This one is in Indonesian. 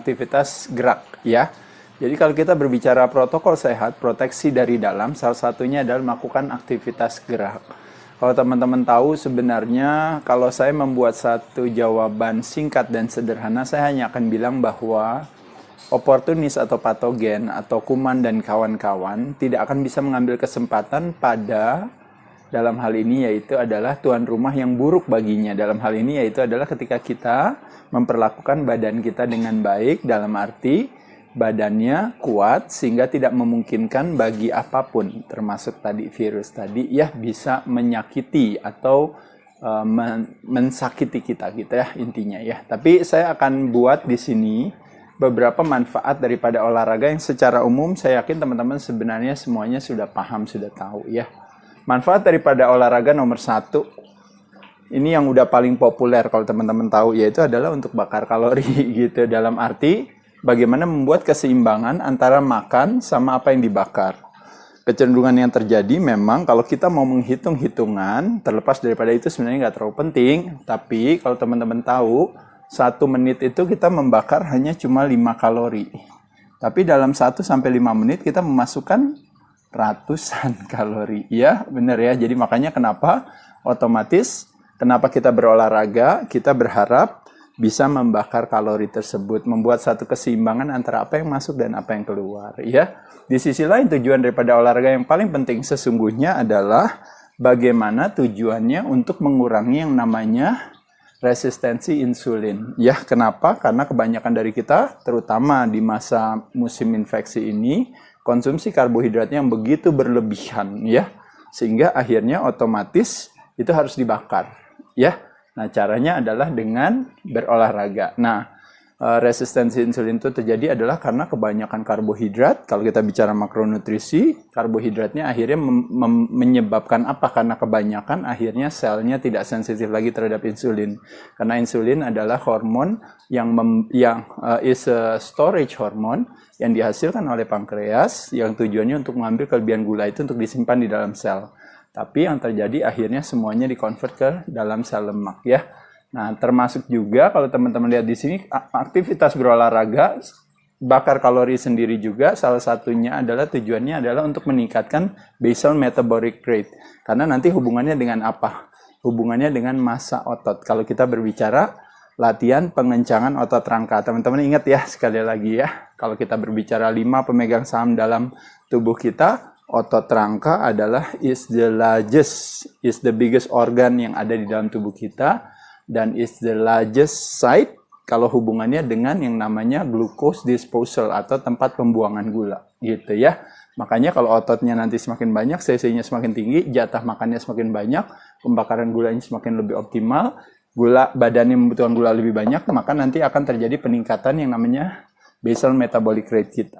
aktivitas gerak ya. Jadi kalau kita berbicara protokol sehat, proteksi dari dalam, salah satunya adalah melakukan aktivitas gerak. Kalau teman-teman tahu sebenarnya kalau saya membuat satu jawaban singkat dan sederhana, saya hanya akan bilang bahwa oportunis atau patogen atau kuman dan kawan-kawan tidak akan bisa mengambil kesempatan pada dalam hal ini yaitu adalah tuan rumah yang buruk baginya. Dalam hal ini yaitu adalah ketika kita memperlakukan badan kita dengan baik, dalam arti badannya kuat sehingga tidak memungkinkan bagi apapun termasuk tadi virus tadi ya bisa menyakiti atau mensakiti kita gitu ya intinya ya. Tapi saya akan buat di sini beberapa manfaat daripada olahraga yang secara umum saya yakin teman-teman sebenarnya semuanya sudah paham, sudah tahu ya. Manfaat daripada olahraga nomor 1 ini yang udah paling populer kalau teman-teman tahu yaitu adalah untuk bakar kalori gitu, dalam arti bagaimana membuat keseimbangan antara makan sama apa yang dibakar. Kecenderungan yang terjadi memang kalau kita mau menghitung hitungan, terlepas daripada itu sebenarnya nggak terlalu penting, tapi kalau teman-teman tahu, 1 menit itu kita membakar hanya cuma 5 kalori. Tapi dalam 1-5 menit kita memasukkan ratusan kalori. Ya, benar ya. Jadi makanya kenapa otomatis, kenapa kita berolahraga, kita berharap bisa membakar kalori tersebut, membuat satu keseimbangan antara apa yang masuk dan apa yang keluar ya. Di sisi lain tujuan daripada olahraga yang paling penting sesungguhnya adalah bagaimana tujuannya untuk mengurangi yang namanya resistensi insulin. Ya, kenapa? Karena kebanyakan dari kita terutama di masa musim infeksi ini konsumsi karbohidratnya yang begitu berlebihan ya. Sehingga akhirnya otomatis itu harus dibakar ya. Nah, caranya adalah dengan berolahraga. Nah, resistensi insulin itu terjadi adalah karena kebanyakan karbohidrat. Kalau kita bicara makronutrisi, karbohidratnya akhirnya menyebabkan apa? Karena kebanyakan akhirnya selnya tidak sensitif lagi terhadap insulin. Karena insulin adalah hormon yang is a storage hormone yang dihasilkan oleh pankreas yang tujuannya untuk mengambil kelebihan gula itu untuk disimpan di dalam sel. Tapi yang terjadi akhirnya semuanya dikonvert ke dalam sel lemak ya. Nah, termasuk juga kalau teman-teman lihat di sini aktivitas berolahraga, bakar kalori sendiri juga salah satunya adalah tujuannya adalah untuk meningkatkan basal metabolic rate. Karena nanti hubungannya dengan apa? Hubungannya dengan massa otot. Kalau kita berbicara latihan pengencangan otot rangka, teman-teman ingat ya sekali lagi ya. Kalau kita berbicara 5 pemegang saham dalam tubuh kita, otot rangka adalah is the biggest organ yang ada di dalam tubuh kita dan is the largest site kalau hubungannya dengan yang namanya glucose disposal atau tempat pembuangan gula gitu ya. Makanya kalau ototnya nanti semakin banyak, cc-nya semakin tinggi, jatah makannya semakin banyak, pembakaran gulanya semakin lebih optimal, badannya membutuhkan gula lebih banyak, maka nanti akan terjadi peningkatan yang namanya basal metabolic rate kita.